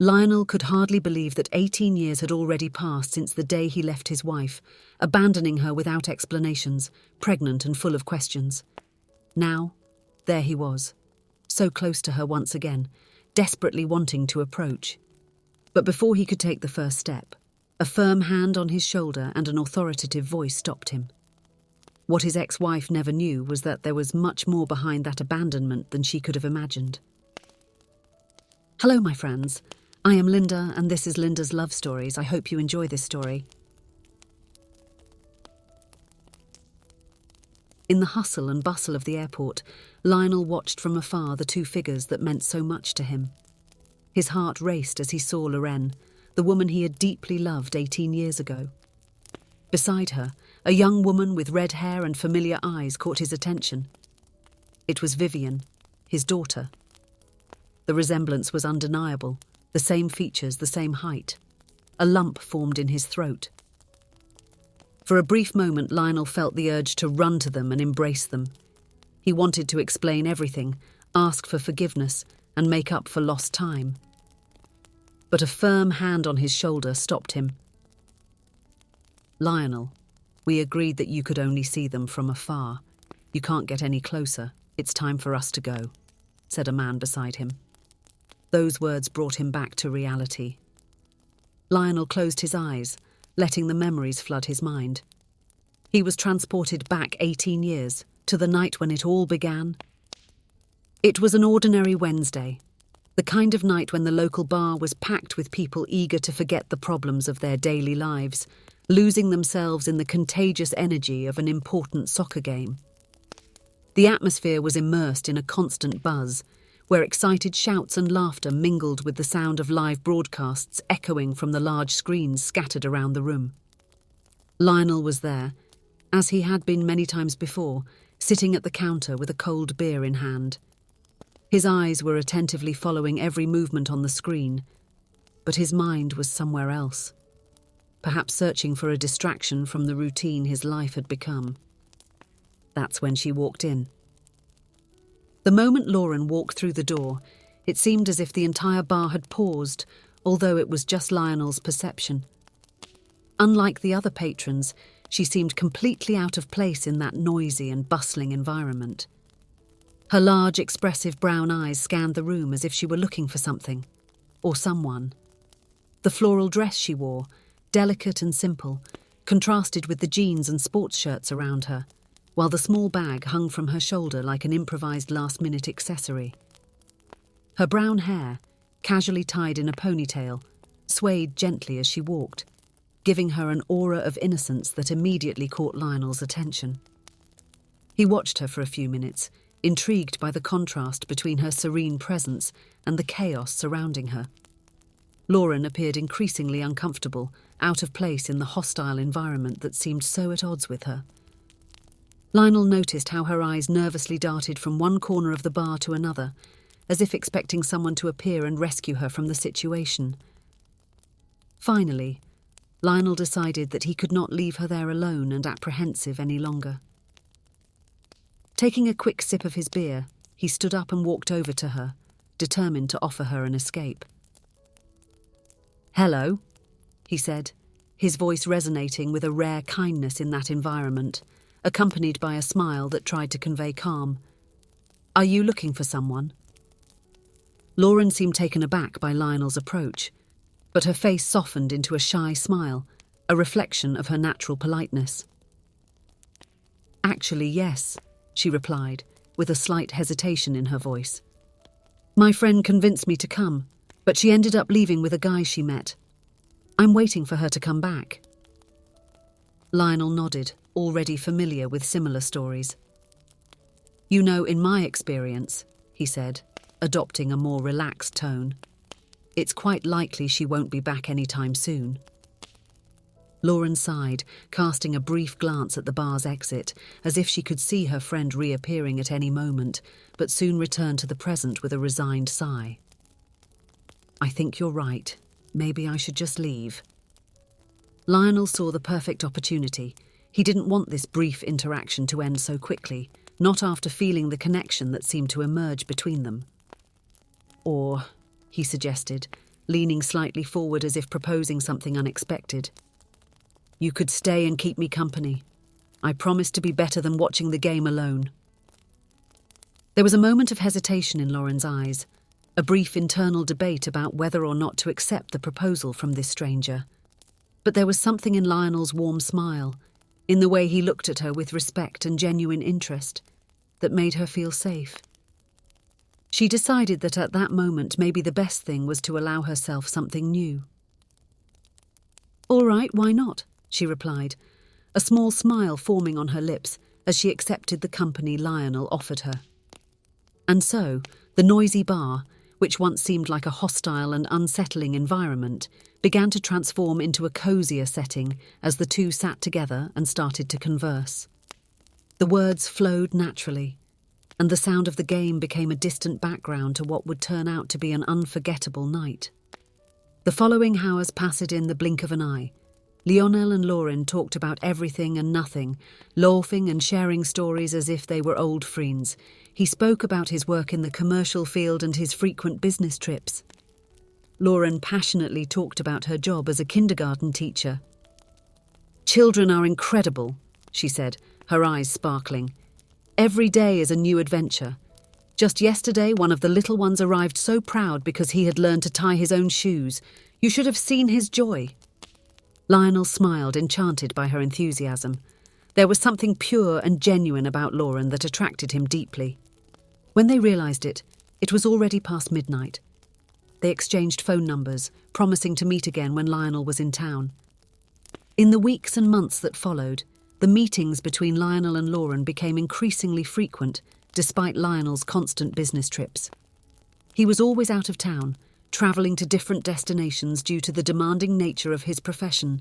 Lionel could hardly believe that 18 years had already passed since the day he left his wife, abandoning her without explanations, pregnant and full of questions. Now, there he was, so close to her once again, desperately wanting to approach. But before he could take the first step, a firm hand on his shoulder and an authoritative voice stopped him. What his ex-wife never knew was that there was much more behind that abandonment than she could have imagined. Hello, my friends. I am Linda, and this is Linda's Love Stories. I hope you enjoy this story. In the hustle and bustle of the airport, Lionel watched from afar the two figures that meant so much to him. His heart raced as he saw Lorraine, the woman he had deeply loved 18 years ago. Beside her, a young woman with red hair and familiar eyes caught his attention. It was Vivian, his daughter. The resemblance was undeniable, the same features, the same height. A lump formed in his throat. For a brief moment, Lionel felt the urge to run to them and embrace them. He wanted to explain everything, ask for forgiveness, and make up for lost time. But a firm hand on his shoulder stopped him. Lionel, we agreed that you could only see them from afar. You can't get any closer. It's time for us to go, said a man beside him. Those words brought him back to reality. Lionel closed his eyes, letting the memories flood his mind. He was transported back 18 years, to the night when it all began. It was an ordinary Wednesday, the kind of night when the local bar was packed with people eager to forget the problems of their daily lives, losing themselves in the contagious energy of an important soccer game. The atmosphere was immersed in a constant buzz, where excited shouts and laughter mingled with the sound of live broadcasts echoing from the large screens scattered around the room. Lionel was there, as he had been many times before, sitting at the counter with a cold beer in hand. His eyes were attentively following every movement on the screen, but his mind was somewhere else, perhaps searching for a distraction from the routine his life had become. That's when she walked in. The moment Lauren walked through the door, it seemed as if the entire bar had paused, although it was just Lionel's perception. Unlike the other patrons, she seemed completely out of place in that noisy and bustling environment. Her large, expressive brown eyes scanned the room as if she were looking for something, or someone. The floral dress she wore, delicate and simple, contrasted with the jeans and sports shirts around her, while the small bag hung from her shoulder like an improvised last-minute accessory. Her brown hair, casually tied in a ponytail, swayed gently as she walked, giving her an aura of innocence that immediately caught Lionel's attention. He watched her for a few minutes, intrigued by the contrast between her serene presence and the chaos surrounding her. Lauren appeared increasingly uncomfortable, out of place in the hostile environment that seemed so at odds with her. Lionel noticed how her eyes nervously darted from one corner of the bar to another, as if expecting someone to appear and rescue her from the situation. Finally, Lionel decided that he could not leave her there alone and apprehensive any longer. Taking a quick sip of his beer, he stood up and walked over to her, determined to offer her an escape. "Hello," he said, his voice resonating with a rare kindness in that environment, accompanied by a smile that tried to convey calm. "Are you looking for someone?" Lauren seemed taken aback by Lionel's approach, but her face softened into a shy smile, a reflection of her natural politeness. "Actually, yes," she replied, with a slight hesitation in her voice. "My friend convinced me to come, but she ended up leaving with a guy she met. I'm waiting for her to come back." Lionel nodded, already familiar with similar stories. "You know, in my experience," he said, adopting a more relaxed tone, "it's quite likely she won't be back anytime soon." Lauren sighed, casting a brief glance at the bar's exit, as if she could see her friend reappearing at any moment, but soon returned to the present with a resigned sigh. "I think you're right. Maybe I should just leave." Lionel saw the perfect opportunity. He didn't want this brief interaction to end so quickly, not after feeling the connection that seemed to emerge between them. "Or," he suggested, leaning slightly forward as if proposing something unexpected. "You could stay and keep me company. I promise to be better than watching the game alone." There was a moment of hesitation in Lauren's eyes, a brief internal debate about whether or not to accept the proposal from this stranger. But there was something in Lionel's warm smile, in the way he looked at her with respect and genuine interest, that made her feel safe. She decided that at that moment maybe the best thing was to allow herself something new. "All right, why not?" she replied, a small smile forming on her lips as she accepted the company Lionel offered her. And so, the noisy bar, which once seemed like a hostile and unsettling environment, began to transform into a cozier setting as the two sat together and started to converse. The words flowed naturally, and the sound of the game became a distant background to what would turn out to be an unforgettable night. The following hours passed in the blink of an eye. Lionel and Lauren talked about everything and nothing, laughing and sharing stories as if they were old friends. He spoke about his work in the commercial field and his frequent business trips. Lauren passionately talked about her job as a kindergarten teacher. "Children are incredible," she said, her eyes sparkling. "Every day is a new adventure. Just yesterday, one of the little ones arrived so proud because he had learned to tie his own shoes. You should have seen his joy." Lionel smiled, enchanted by her enthusiasm. There was something pure and genuine about Lauren that attracted him deeply. When they realised it, it was already past midnight. They exchanged phone numbers, promising to meet again when Lionel was in town. In the weeks and months that followed, the meetings between Lionel and Lauren became increasingly frequent, despite Lionel's constant business trips. He was always out of town, travelling to different destinations due to the demanding nature of his profession.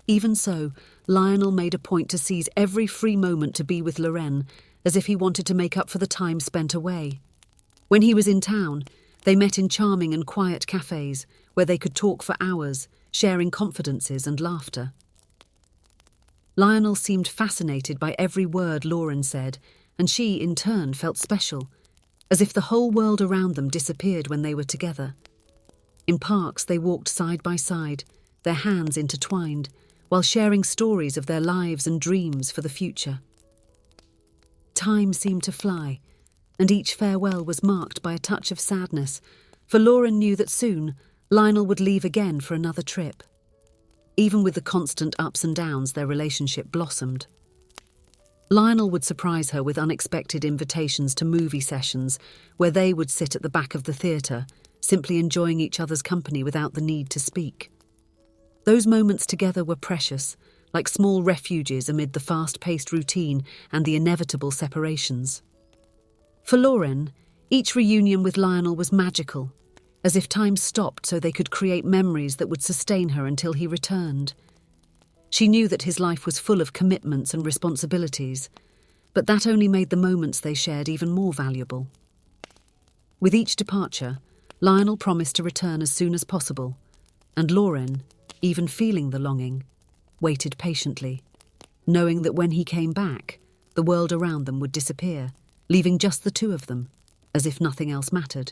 Even so, Lionel made a point to seize every free moment to be with Lauren, as if he wanted to make up for the time spent away. When he was in town, they met in charming and quiet cafes, where they could talk for hours, sharing confidences and laughter. Lionel seemed fascinated by every word Lauren said, and she, in turn, felt special, as if the whole world around them disappeared when they were together. In parks, they walked side by side, their hands intertwined, while sharing stories of their lives and dreams for the future. Time seemed to fly, and each farewell was marked by a touch of sadness, for Lauren knew that soon Lionel would leave again for another trip. Even with the constant ups and downs, their relationship blossomed. Lionel would surprise her with unexpected invitations to movie sessions, where they would sit at the back of the theatre, simply enjoying each other's company without the need to speak. Those moments together were precious, like small refuges amid the fast-paced routine and the inevitable separations. For Lauren, each reunion with Lionel was magical, as if time stopped so they could create memories that would sustain her until he returned. She knew that his life was full of commitments and responsibilities, but that only made the moments they shared even more valuable. With each departure, Lionel promised to return as soon as possible, and Lauren, even feeling the longing, waited patiently, knowing that when he came back, the world around them would disappear, leaving just the two of them, as if nothing else mattered.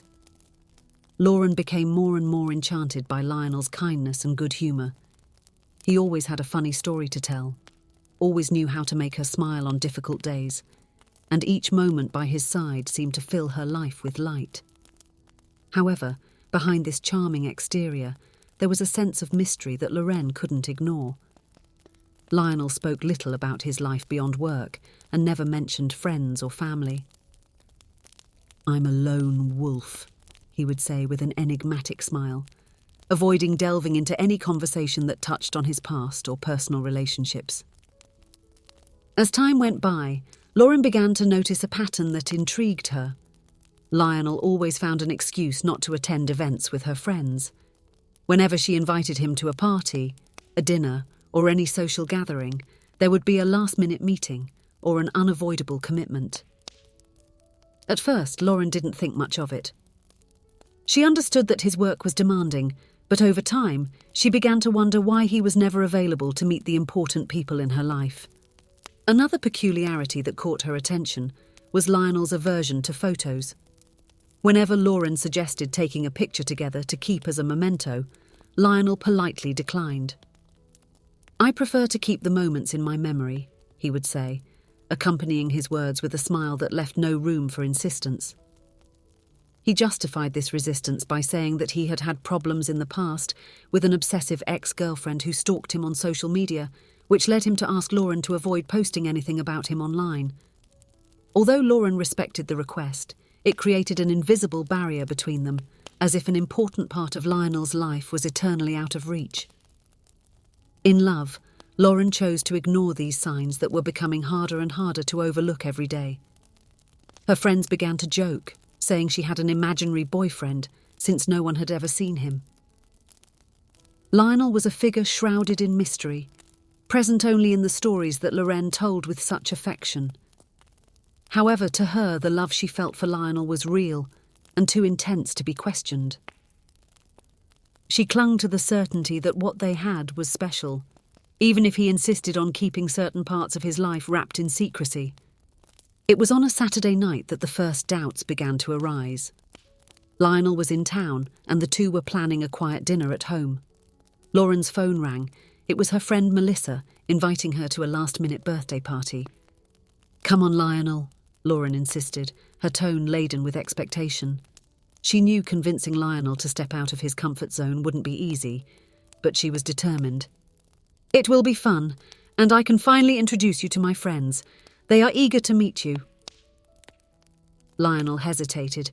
Lauren became more and more enchanted by Lionel's kindness and good humour. He always had a funny story to tell, always knew how to make her smile on difficult days, and each moment by his side seemed to fill her life with light. However, behind this charming exterior, there was a sense of mystery that Lauren couldn't ignore. Lionel spoke little about his life beyond work and never mentioned friends or family. "I'm a lone wolf," he would say with an enigmatic smile, avoiding delving into any conversation that touched on his past or personal relationships. As time went by, Lauren began to notice a pattern that intrigued her. Lionel always found an excuse not to attend events with her friends. Whenever she invited him to a party, a dinner, or any social gathering, there would be a last-minute meeting or an unavoidable commitment. At first, Lauren didn't think much of it. She understood that his work was demanding, but over time, she began to wonder why he was never available to meet the important people in her life. Another peculiarity that caught her attention was Lionel's aversion to photos. Whenever Lauren suggested taking a picture together to keep as a memento, Lionel politely declined. "I prefer to keep the moments in my memory," he would say, accompanying his words with a smile that left no room for insistence. He justified this resistance by saying that he had had problems in the past with an obsessive ex-girlfriend who stalked him on social media, which led him to ask Lauren to avoid posting anything about him online. Although Lauren respected the request, it created an invisible barrier between them, as if an important part of Lionel's life was eternally out of reach. In love, Lauren chose to ignore these signs that were becoming harder and harder to overlook every day. Her friends began to joke, saying she had an imaginary boyfriend, since no one had ever seen him. Lionel was a figure shrouded in mystery, present only in the stories that Lauren told with such affection. However, to her, the love she felt for Lionel was real and too intense to be questioned. She clung to the certainty that what they had was special, even if he insisted on keeping certain parts of his life wrapped in secrecy. It was on a Saturday night that the first doubts began to arise. Lionel was in town, and the two were planning a quiet dinner at home. Lauren's phone rang. It was her friend Melissa, inviting her to a last-minute birthday party. "Come on, Lionel," Lauren insisted, her tone laden with expectation. She knew convincing Lionel to step out of his comfort zone wouldn't be easy, but she was determined. "It will be fun, and I can finally introduce you to my friends. They are eager to meet you." Lionel hesitated,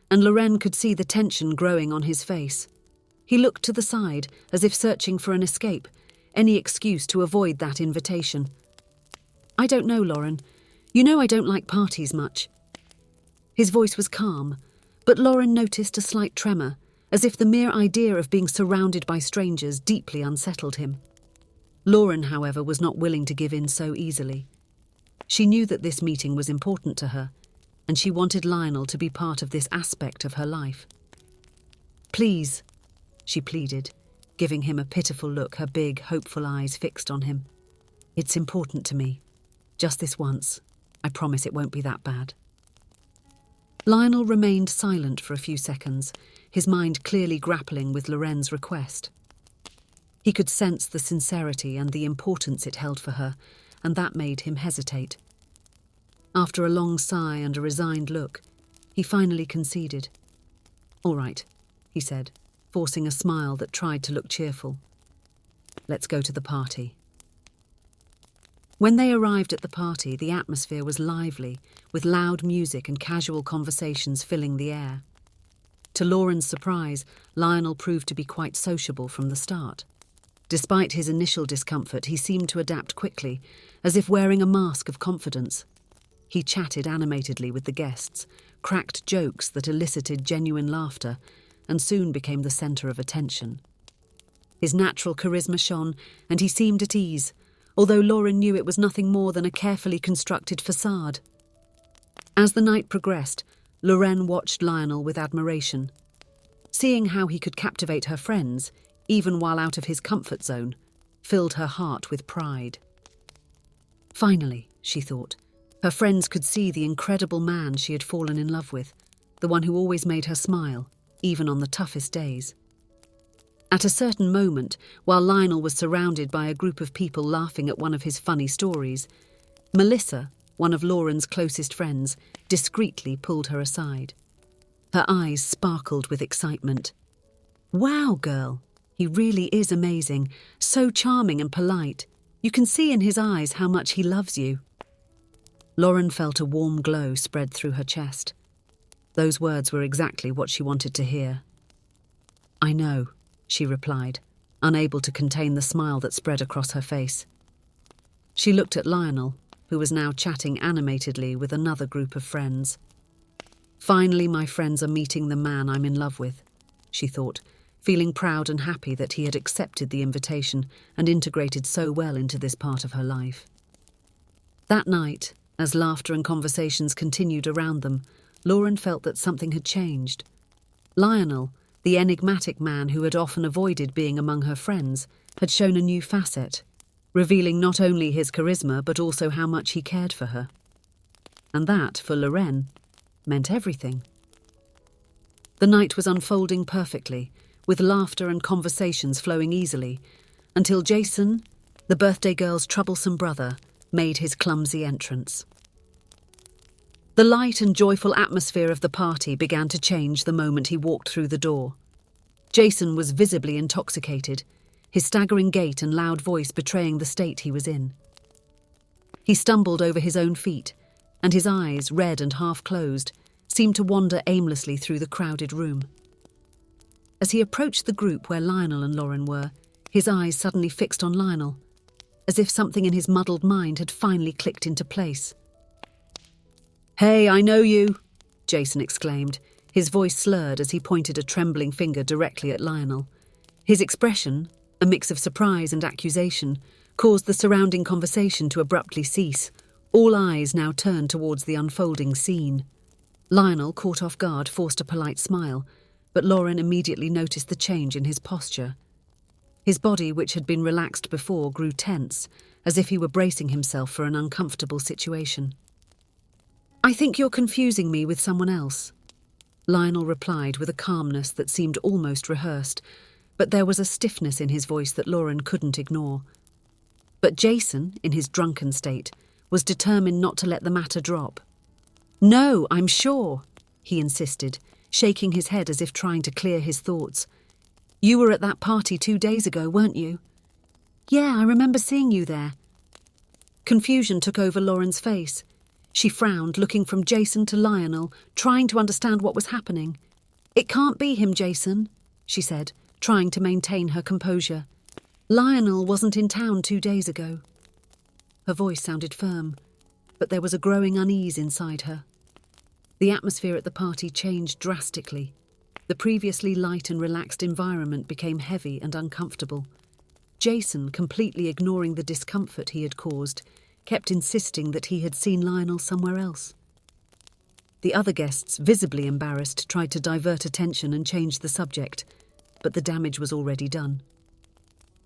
and Lauren could see the tension growing on his face. He looked to the side, as if searching for an escape, any excuse to avoid that invitation. "I don't know, Lauren. You know I don't like parties much." His voice was calm, but Lauren noticed a slight tremor, as if the mere idea of being surrounded by strangers deeply unsettled him. Lauren, however, was not willing to give in so easily. She knew that this meeting was important to her, and she wanted Lionel to be part of this aspect of her life. "Please," she pleaded, giving him a pitiful look, her big, hopeful eyes fixed on him. "It's important to me. Just this once. I promise it won't be that bad." Lionel remained silent for a few seconds, his mind clearly grappling with Lauren's request. He could sense the sincerity and the importance it held for her, and that made him hesitate. After a long sigh and a resigned look, he finally conceded. "All right," he said, forcing a smile that tried to look cheerful. "Let's go to the party." When they arrived at the party, the atmosphere was lively, with loud music and casual conversations filling the air. To Lauren's surprise, Lionel proved to be quite sociable from the start. Despite his initial discomfort, he seemed to adapt quickly, as if wearing a mask of confidence. He chatted animatedly with the guests, cracked jokes that elicited genuine laughter, and soon became the centre of attention. His natural charisma shone, and he seemed at ease, although Lauren knew it was nothing more than a carefully constructed facade. As the night progressed, Lauren watched Lionel with admiration. Seeing how he could captivate her friends, even while out of his comfort zone, filled her heart with pride. Finally, she thought, her friends could see the incredible man she had fallen in love with, the one who always made her smile, even on the toughest days. At a certain moment, while Lionel was surrounded by a group of people laughing at one of his funny stories, Melissa, one of Lauren's closest friends, discreetly pulled her aside. Her eyes sparkled with excitement. "Wow, girl, he really is amazing, so charming and polite. You can see in his eyes how much he loves you." Lauren felt a warm glow spread through her chest. Those words were exactly what she wanted to hear. "I know," she replied, unable to contain the smile that spread across her face. She looked at Lionel, who was now chatting animatedly with another group of friends. "Finally, my friends are meeting the man I'm in love with," she thought, feeling proud and happy that he had accepted the invitation and integrated so well into this part of her life. That night, as laughter and conversations continued around them, Lauren felt that something had changed. Lionel, the enigmatic man who had often avoided being among her friends, had shown a new facet, revealing not only his charisma but also how much he cared for her. And that, for Lauren, meant everything. The night was unfolding perfectly, with laughter and conversations flowing easily, until Jason, the birthday girl's troublesome brother, made his clumsy entrance. The light and joyful atmosphere of the party began to change the moment he walked through the door. Jason was visibly intoxicated, his staggering gait and loud voice betraying the state he was in. He stumbled over his own feet, and his eyes, red and half-closed, seemed to wander aimlessly through the crowded room. As he approached the group where Lionel and Lauren were, his eyes suddenly fixed on Lionel, as if something in his muddled mind had finally clicked into place. "Hey, I know you," Jason exclaimed, his voice slurred as he pointed a trembling finger directly at Lionel. His expression, a mix of surprise and accusation, caused the surrounding conversation to abruptly cease. All eyes now turned towards the unfolding scene. Lionel, caught off guard, forced a polite smile, but Lauren immediately noticed the change in his posture. His body, which had been relaxed before, grew tense, as if he were bracing himself for an uncomfortable situation. "I think you're confusing me with someone else," Lionel replied with a calmness that seemed almost rehearsed, but there was a stiffness in his voice that Lauren couldn't ignore. But Jason, in his drunken state, was determined not to let the matter drop. "No, I'm sure," he insisted, shaking his head as if trying to clear his thoughts. "You were at that party 2 days ago, weren't you?" "Yeah, I remember seeing you there." Confusion took over Lauren's face. She frowned, looking from Jason to Lionel, trying to understand what was happening. "It can't be him, Jason," she said, trying to maintain her composure. "Lionel wasn't in town 2 days ago." Her voice sounded firm, but there was a growing unease inside her. The atmosphere at the party changed drastically. The previously light and relaxed environment became heavy and uncomfortable. Jason, completely ignoring the discomfort he had caused, kept insisting that he had seen Lionel somewhere else. The other guests, visibly embarrassed, tried to divert attention and change the subject, but the damage was already done.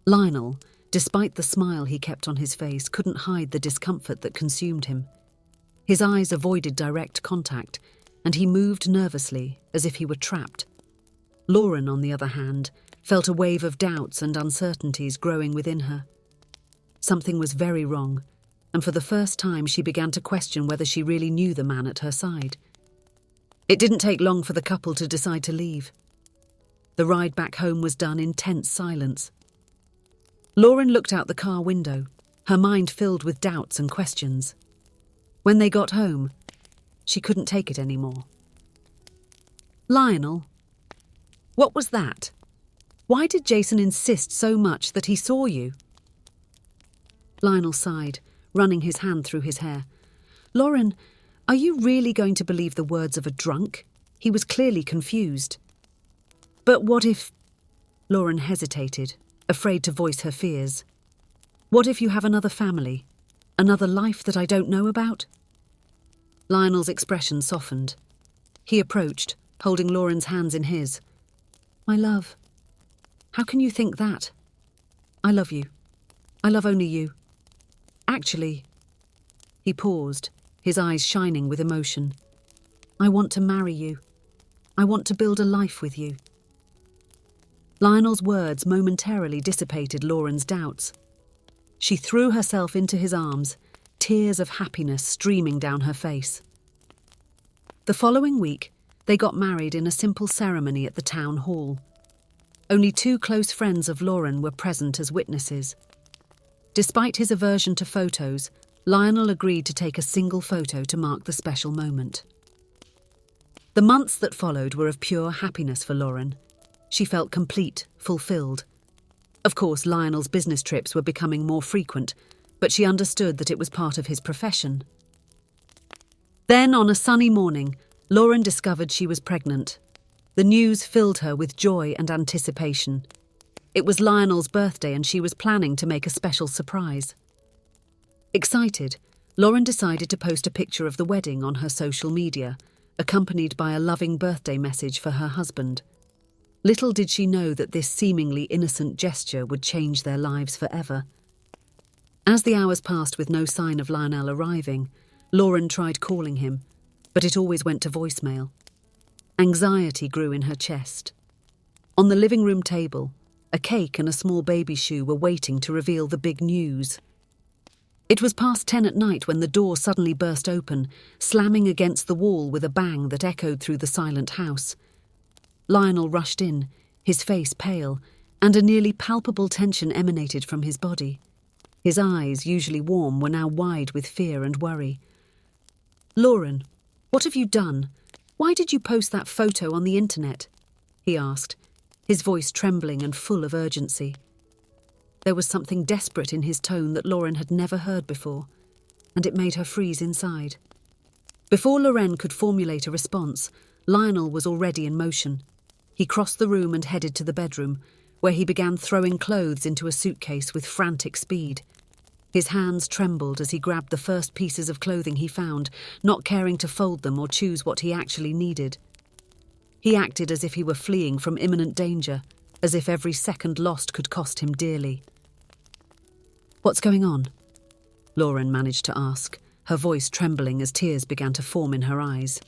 Lionel, despite the smile he kept on his face, couldn't hide the discomfort that consumed him. His eyes avoided direct contact, and he moved nervously, as if he were trapped. Lauren, on the other hand, felt a wave of doubts and uncertainties growing within her. Something was very wrong, and for the first time she began to question whether she really knew the man at her side. It didn't take long for the couple to decide to leave. The ride back home was done in tense silence. Lauren looked out the car window, her mind filled with doubts and questions. When they got home, she couldn't take it anymore. "Lionel, what was that? Why did Jason insist so much that he saw you?" Lionel sighed, running his hand through his hair. "Lauren, are you really going to believe the words of a drunk?" He was clearly confused. "But what if—" Lauren hesitated, afraid to voice her fears. "What if you have another family? Another life that I don't know about?" Lionel's expression softened. He approached, holding Lauren's hands in his. "My love, how can you think that? I love you. I love only you. Actually," he paused, his eyes shining with emotion, "I want to marry you. I want to build a life with you." Lionel's words momentarily dissipated Lauren's doubts. She threw herself into his arms, tears of happiness streaming down her face. The following week, they got married in a simple ceremony at the town hall. Only 2 close friends of Lauren were present as witnesses. Despite his aversion to photos, Lionel agreed to take a single photo to mark the special moment. The months that followed were of pure happiness for Lauren. She felt complete, fulfilled. Of course, Lionel's business trips were becoming more frequent, but she understood that it was part of his profession. Then, on a sunny morning, Lauren discovered she was pregnant. The news filled her with joy and anticipation. It was Lionel's birthday and she was planning to make a special surprise. Excited, Lauren decided to post a picture of the wedding on her social media, accompanied by a loving birthday message for her husband. Little did she know that this seemingly innocent gesture would change their lives forever. As the hours passed with no sign of Lionel arriving, Lauren tried calling him, but it always went to voicemail. Anxiety grew in her chest. On the living room table, a cake and a small baby shoe were waiting to reveal the big news. It was past 10 at night when the door suddenly burst open, slamming against the wall with a bang that echoed through the silent house. Lionel rushed in, his face pale, and a nearly palpable tension emanated from his body. His eyes, usually warm, were now wide with fear and worry. "Lauren, what have you done? Why did you post that photo on the internet?" he asked, his voice trembling and full of urgency. There was something desperate in his tone that Lauren had never heard before, and it made her freeze inside. Before Lauren could formulate a response, Lionel was already in motion. He crossed the room and headed to the bedroom, where he began throwing clothes into a suitcase with frantic speed. His hands trembled as he grabbed the first pieces of clothing he found, not caring to fold them or choose what he actually needed. He acted as if he were fleeing from imminent danger, as if every second lost could cost him dearly. "What's going on?" Lauren managed to ask, her voice trembling as tears began to form in her eyes.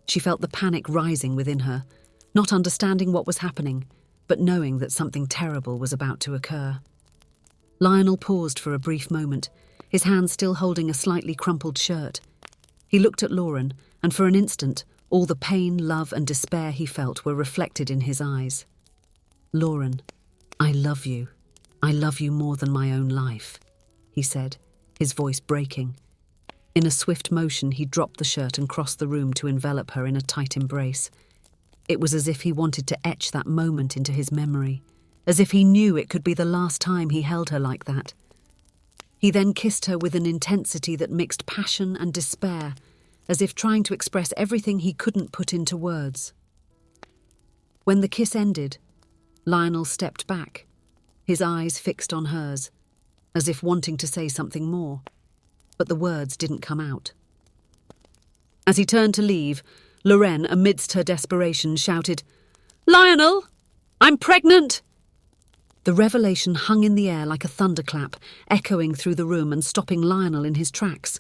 She felt the panic rising within her, not understanding what was happening, but knowing that something terrible was about to occur. Lionel paused for a brief moment, his hand still holding a slightly crumpled shirt. He looked at Lauren, and for an instant, all the pain, love, and despair he felt were reflected in his eyes. "Lauren, I love you. I love you more than my own life," he said, his voice breaking. In a swift motion, he dropped the shirt and crossed the room to envelop her in a tight embrace. It was as if he wanted to etch that moment into his memory, as if he knew it could be the last time he held her like that. He then kissed her with an intensity that mixed passion and despair, as if trying to express everything he couldn't put into words. When the kiss ended, Lionel stepped back, his eyes fixed on hers, as if wanting to say something more, but the words didn't come out. As he turned to leave, Lauren, amidst her desperation, shouted, "Lionel, I'm pregnant!" The revelation hung in the air like a thunderclap, echoing through the room and stopping Lionel in his tracks.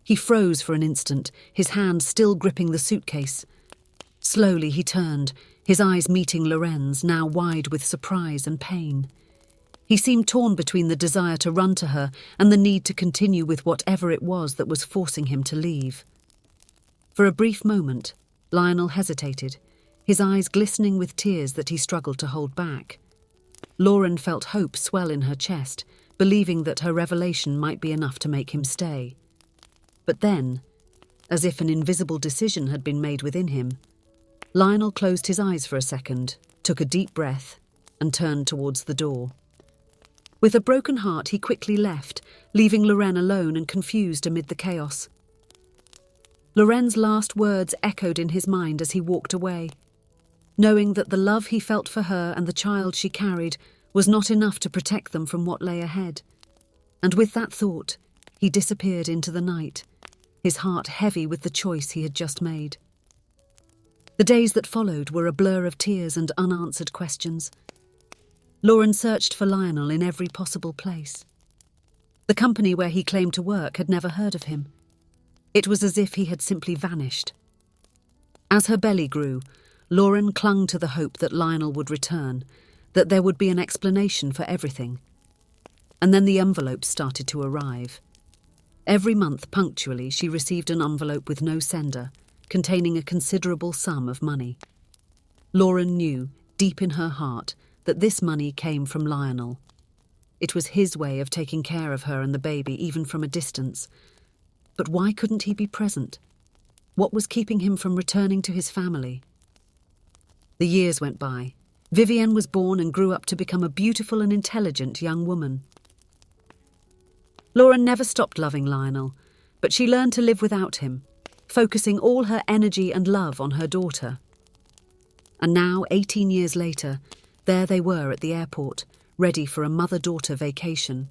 He froze for an instant, his hand still gripping the suitcase. Slowly he turned, his eyes meeting Lauren's, now wide with surprise and pain. He seemed torn between the desire to run to her and the need to continue with whatever it was that was forcing him to leave. For a brief moment, Lionel hesitated, his eyes glistening with tears that he struggled to hold back. Lauren felt hope swell in her chest, believing that her revelation might be enough to make him stay. But then, as if an invisible decision had been made within him, Lionel closed his eyes for a second, took a deep breath, and turned towards the door. With a broken heart, he quickly left, leaving Lauren alone and confused amid the chaos. Lauren's last words echoed in his mind as he walked away, knowing that the love he felt for her and the child she carried was not enough to protect them from what lay ahead. And with that thought, he disappeared into the night, his heart heavy with the choice he had just made. The days that followed were a blur of tears and unanswered questions. Lauren searched for Lionel in every possible place. The company where he claimed to work had never heard of him. It was as if he had simply vanished. As her belly grew, Lauren clung to the hope that Lionel would return, that there would be an explanation for everything. And then the envelopes started to arrive. Every month, punctually, she received an envelope with no sender, containing a considerable sum of money. Lauren knew, deep in her heart, that this money came from Lionel. It was his way of taking care of her and the baby, even from a distance. But why couldn't he be present? What was keeping him from returning to his family? The years went by. Vivienne was born and grew up to become a beautiful and intelligent young woman. Lauren never stopped loving Lionel, but she learned to live without him, focusing all her energy and love on her daughter. And now, 18 years later, there they were at the airport, ready for a mother-daughter vacation.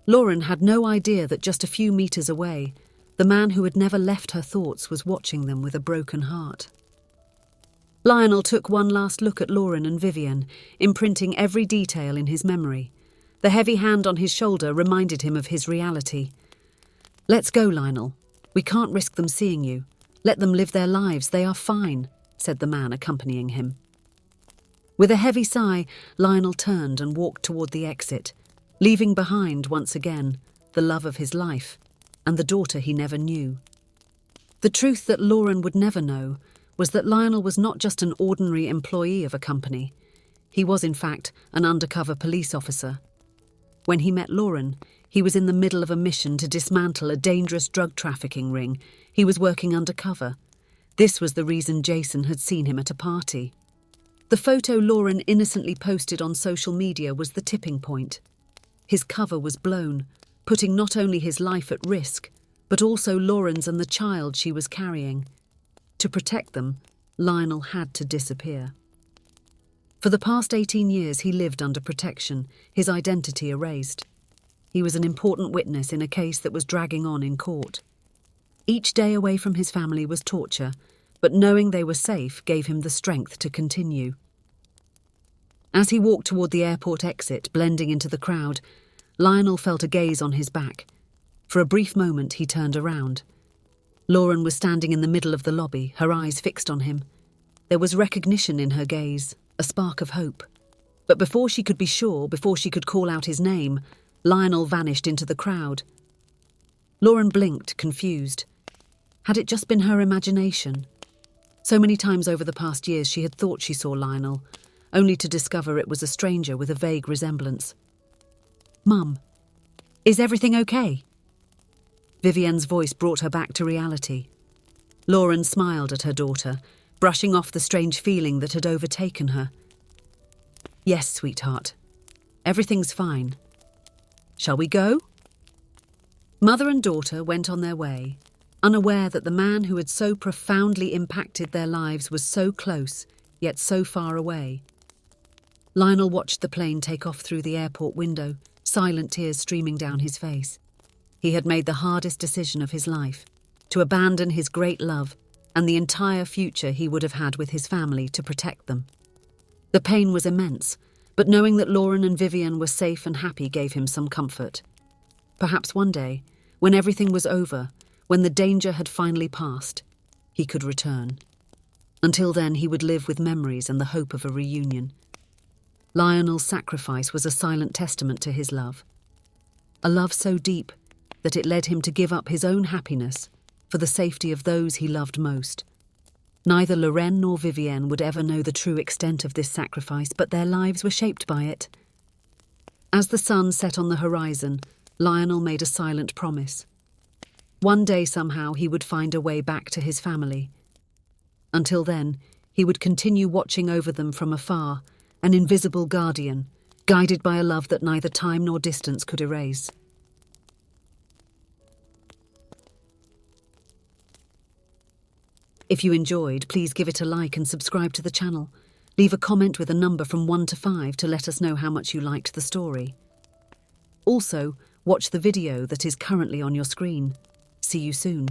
Lauren had no idea that just a few meters away, the man who had never left her thoughts was watching them with a broken heart. Lionel took one last look at Lauren and Vivienne, imprinting every detail in his memory. The heavy hand on his shoulder reminded him of his reality. "Let's go, Lionel. We can't risk them seeing you. "Let them live their lives, they are fine," said the man accompanying him. With a heavy sigh, Lionel turned and walked toward the exit, leaving behind, once again, the love of his life and the daughter he never knew. The truth that Lauren would never know was that Lionel was not just an ordinary employee of a company. He was, in fact, an undercover police officer. When he met Lauren, he was in the middle of a mission to dismantle a dangerous drug trafficking ring. He was working undercover. This was the reason Jason had seen him at a party. The photo Lauren innocently posted on social media was the tipping point. His cover was blown, putting not only his life at risk, but also Lauren's and the child she was carrying. To protect them, Lionel had to disappear. For the past 18 years, he lived under protection, his identity erased. He was an important witness in a case that was dragging on in court. Each day away from his family was torture, but knowing they were safe gave him the strength to continue. As he walked toward the airport exit, blending into the crowd, Lionel felt a gaze on his back. For a brief moment, he turned around. Lauren was standing in the middle of the lobby, her eyes fixed on him. There was recognition in her gaze, a spark of hope. But before she could be sure, before she could call out his name, Lionel vanished into the crowd. Lauren blinked, confused. Had it just been her imagination? So many times over the past years she had thought she saw Lionel, only to discover it was a stranger with a vague resemblance. "Mum, is everything okay?" Vivienne's voice brought her back to reality. Lauren smiled at her daughter, brushing off the strange feeling that had overtaken her. "Yes, sweetheart. Everything's fine. Shall we go?" Mother and daughter went on their way, unaware that the man who had so profoundly impacted their lives was so close, yet so far away. Lionel watched the plane take off through the airport window, silent tears streaming down his face. He had made the hardest decision of his life, to abandon his great love and the entire future he would have had with his family to protect them. The pain was immense, but knowing that Lauren and Vivienne were safe and happy gave him some comfort. Perhaps one day, when everything was over, when the danger had finally passed, he could return. Until then, he would live with memories and the hope of a reunion. Lionel's sacrifice was a silent testament to his love. A love so deep that it led him to give up his own happiness for the safety of those he loved most. Neither Lorraine nor Vivienne would ever know the true extent of this sacrifice, but their lives were shaped by it. As the sun set on the horizon, Lionel made a silent promise. One day somehow he would find a way back to his family. Until then, he would continue watching over them from afar, an invisible guardian, guided by a love that neither time nor distance could erase. If you enjoyed, please give it a like and subscribe to the channel. Leave a comment with a number from 1 to 5 to let us know how much you liked the story. Also, watch the video that is currently on your screen. See you soon.